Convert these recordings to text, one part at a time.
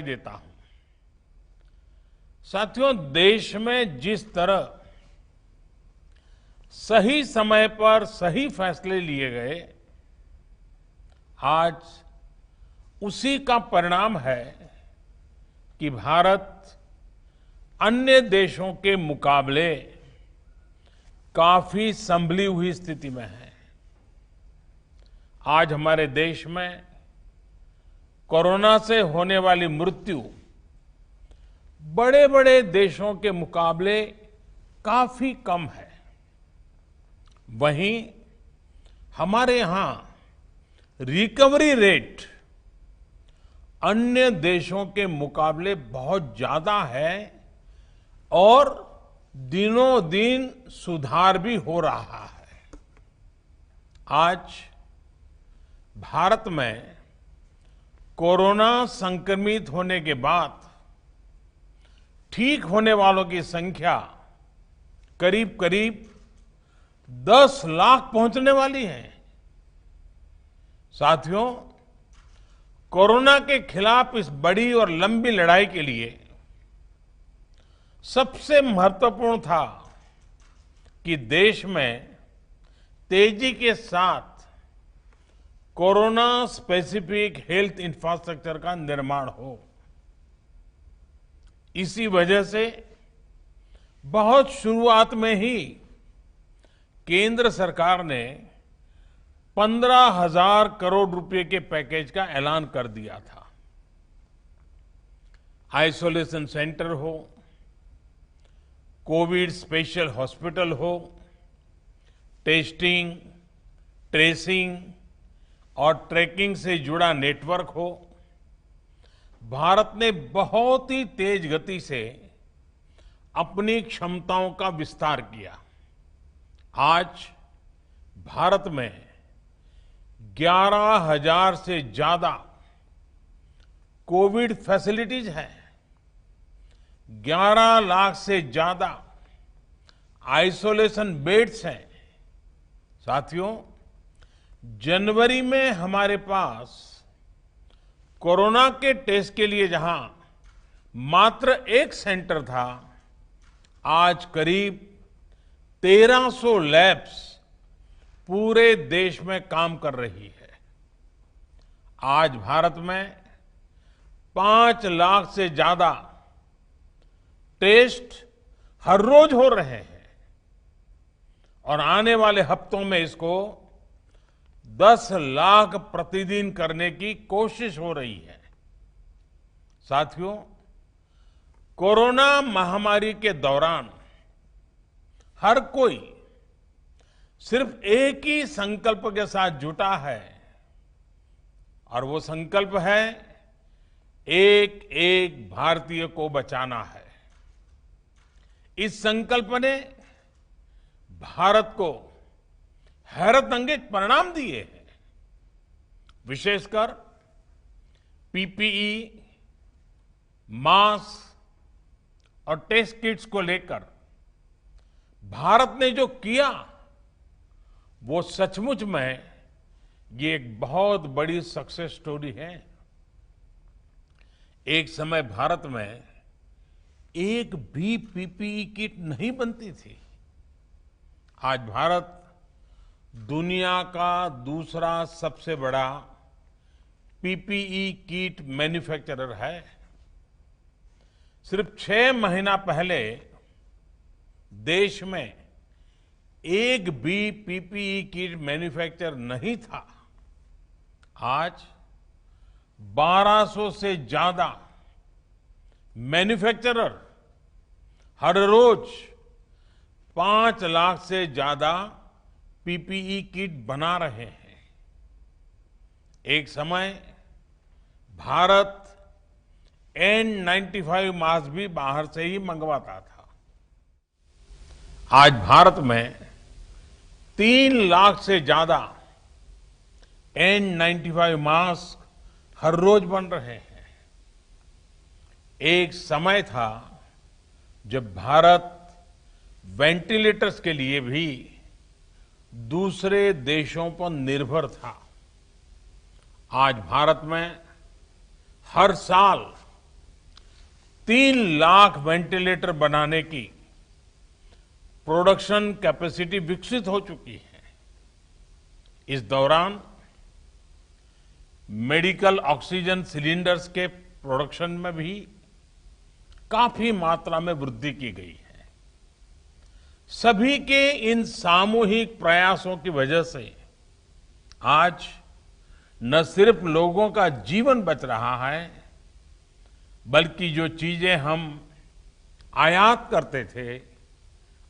देता हूं। साथियों, देश में जिस तरह सही समय पर सही फैसले लिए गए, आज उसी का परिणाम है कि भारत अन्य देशों के मुकाबले काफी संभली हुई स्थिति में है। आज हमारे देश में कोरोना से होने वाली मृत्यु बड़े बड़े देशों के मुकाबले काफी कम है। वहीं हमारे यहां रिकवरी रेट अन्य देशों के मुकाबले बहुत ज्यादा है और दिनों दिन सुधार भी हो रहा है। आज भारत में कोरोना संक्रमित होने के बाद ठीक होने वालों की संख्या करीब करीब 10 लाख पहुंचने वाली है। साथियों, कोरोना के खिलाफ इस बड़ी और लंबी लड़ाई के लिए सबसे महत्वपूर्ण था कि देश में तेजी के साथ कोरोना स्पेसिफिक हेल्थ इंफ्रास्ट्रक्चर का निर्माण हो। इसी वजह से बहुत शुरुआत में ही केंद्र सरकार ने 15,000 करोड़ रुपए के पैकेज का ऐलान कर दिया था। आइसोलेशन सेंटर हो, कोविड स्पेशल हॉस्पिटल हो, टेस्टिंग, ट्रेसिंग और ट्रैकिंग से जुड़ा नेटवर्क हो, भारत ने बहुत ही तेज गति से अपनी क्षमताओं का विस्तार किया। आज भारत में 11,000 से ज्यादा कोविड फैसिलिटीज हैं, 11 लाख से ज्यादा आइसोलेशन बेड्स हैं। साथियों, जनवरी में हमारे पास कोरोना के टेस्ट के लिए जहां मात्र एक सेंटर था, आज करीब 1300 लैब्स पूरे देश में काम कर रही है। आज भारत में 5 लाख से ज्यादा टेस्ट हर रोज हो रहे हैं और आने वाले हफ्तों में इसको 10 लाख प्रतिदिन करने की कोशिश हो रही है। साथियों, कोरोना महामारी के दौरान हर कोई सिर्फ एक ही संकल्प के साथ जुटा है और वो संकल्प है एक एक भारतीय को बचाना है। इस संकल्प ने भारत को हैरतअंगेज परिणाम दिए हैं। विशेषकर पीपीई, मास्क और टेस्ट किट्स को लेकर भारत ने जो किया वो सचमुच में ये एक बहुत बड़ी सक्सेस स्टोरी है। एक समय भारत में एक भी पीपीई किट नहीं बनती थी। आज भारत दुनिया का दूसरा सबसे बड़ा पीपीई किट मैन्युफैक्चरर है। सिर्फ 6 महीना पहले देश में एक भी पीपीई किट मैन्युफैक्चर नहीं था। आज 1200 से ज्यादा मैन्युफैक्चरर हर रोज 5 लाख से ज्यादा पीपीई किट बना रहे हैं। एक समय भारत N95 मास्क भी बाहर से ही मंगवाता था। आज भारत में 3 लाख से ज्यादा N95 मास्क हर रोज बन रहे हैं। एक समय था जब भारत वेंटिलेटर्स के लिए भी दूसरे देशों पर निर्भर था। आज भारत में हर साल 3 लाख वेंटिलेटर बनाने की प्रोडक्शन कैपेसिटी विकसित हो चुकी है। इस दौरान मेडिकल ऑक्सीजन सिलेंडर्स के प्रोडक्शन में भी काफी मात्रा में वृद्धि की गई है। सभी के इन सामूहिक प्रयासों की वजह से आज न सिर्फ लोगों का जीवन बच रहा है, बल्कि जो चीजें हम आयात करते थे,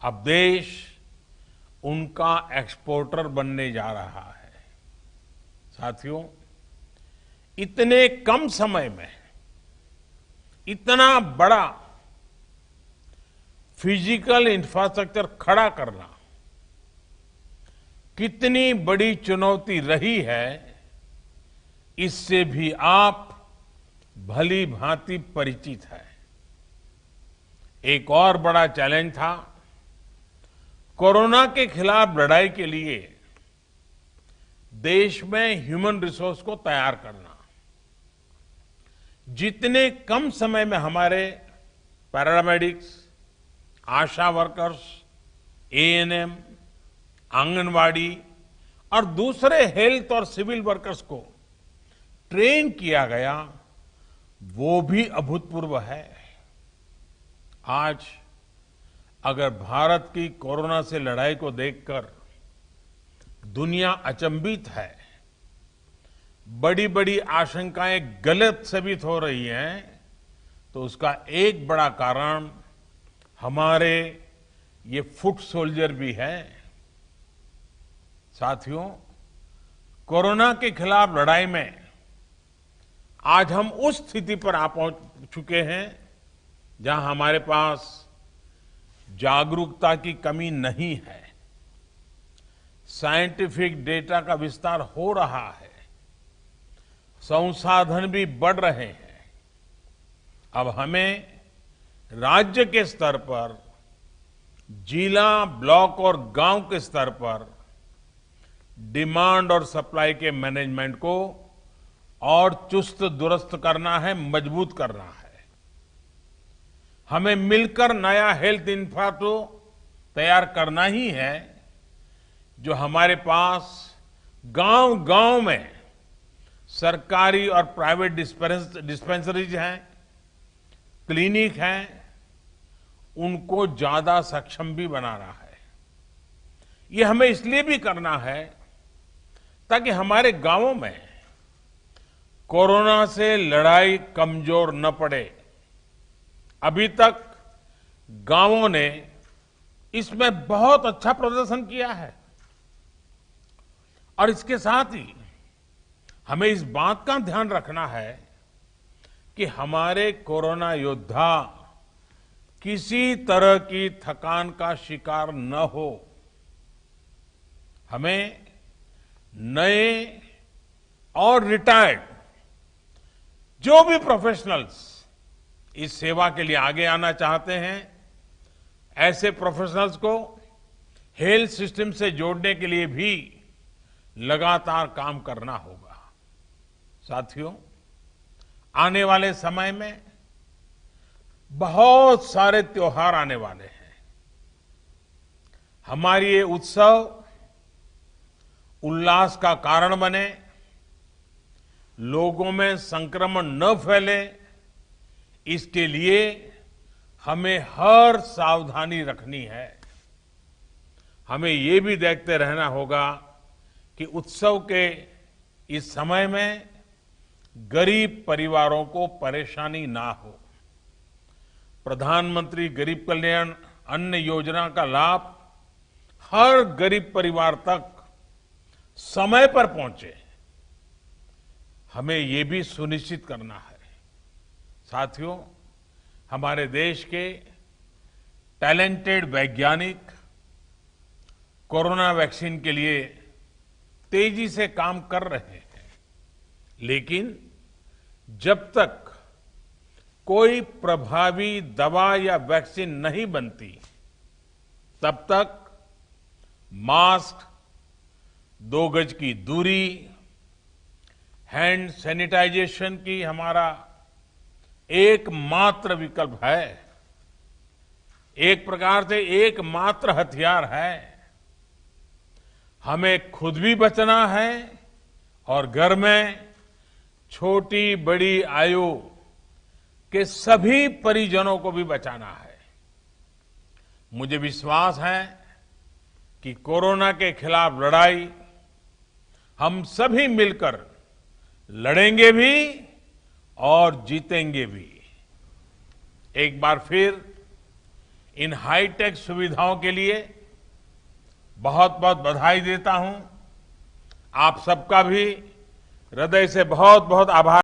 अब देश उनका एक्सपोर्टर बनने जा रहा है। साथियों, इतने कम समय में इतना बड़ा फिजिकल इंफ्रास्ट्रक्चर खड़ा करना कितनी बड़ी चुनौती रही है, इससे भी आप भली भांति परिचित है। एक और बड़ा चैलेंज था कोरोना के खिलाफ लड़ाई के लिए देश में ह्यूमन रिसोर्स को तैयार करना। जितने कम समय में हमारे पैरामेडिक्स, आशा वर्कर्स, एएनएम, आंगनवाड़ी और दूसरे हेल्थ और सिविल वर्कर्स को ट्रेन किया गया, वो भी अभूतपूर्व है। आज अगर भारत की कोरोना से लड़ाई को देखकर दुनिया अचंभित है, बड़ी बड़ी आशंकाएं गलत साबित हो रही हैं, तो उसका एक बड़ा कारण हमारे ये फुट सोल्जर भी है। साथियों, कोरोना के खिलाफ लड़ाई में आज हम उस स्थिति पर आ पहुंच चुके हैं जहां हमारे पास जागरूकता की कमी नहीं है। साइंटिफिक डेटा का विस्तार हो रहा है, संसाधन भी बढ़ रहे हैं। अब हमें राज्य के स्तर पर, जिला, ब्लॉक और गांव के स्तर पर डिमांड और सप्लाई के मैनेजमेंट को और चुस्त दुरुस्त करना है, मजबूत करना है। हमें मिलकर नया हेल्थ इंफ्रास्ट्रक्चर तैयार करना ही है, जो हमारे पास गांव-गांव में सरकारी और प्राइवेट डिस्पेंसरीज हैं, क्लिनिक हैं, उनको ज्यादा सक्षम भी बनाना है। ये हमें इसलिए भी करना है ताकि हमारे गांवों में कोरोना से लड़ाई कमजोर न पड़े। अभी तक गांवों ने इसमें बहुत अच्छा प्रदर्शन किया है और इसके साथ ही हमें इस बात का ध्यान रखना है कि हमारे कोरोना योद्धा किसी तरह की थकान का शिकार न हो। हमें नए और रिटायर्ड जो भी प्रोफेशनल्स इस सेवा के लिए आगे आना चाहते हैं, ऐसे प्रोफेशनल्स को हेल्थ सिस्टम से जोड़ने के लिए भी लगातार काम करना होगा। साथियों, आने वाले समय में बहुत सारे त्योहार आने वाले हैं। हमारी ये उत्सव उल्लास का कारण बने, लोगों में संक्रमण न फैले, इसके लिए हमें हर सावधानी रखनी है। हमें ये भी देखते रहना होगा कि उत्सव के इस समय में गरीब परिवारों को परेशानी ना हो। प्रधानमंत्री गरीब कल्याण अन्न योजना का लाभ हर गरीब परिवार तक समय पर पहुंचे, हमें ये भी सुनिश्चित करना है। साथियों, हमारे देश के टैलेंटेड वैज्ञानिक कोरोना वैक्सीन के लिए तेजी से काम कर रहे हैं, लेकिन जब तक कोई प्रभावी दवा या वैक्सीन नहीं बनती, तब तक मास्क, 2 गज की दूरी, हैंड सैनिटाइजेशन की हमारा एकमात्र विकल्प है, एक प्रकार से एकमात्र हथियार है। हमें खुद भी बचना है और घर में छोटी बड़ी आयु के सभी परिजनों को भी बचाना है। मुझे विश्वास है कि कोरोना के खिलाफ लड़ाई हम सभी मिलकर लड़ेंगे भी और जीतेंगे भी। एक बार फिर इन हाईटेक सुविधाओं के लिए बहुत बहुत बधाई देता हूं। आप सबका भी हृदय से बहुत बहुत आभार।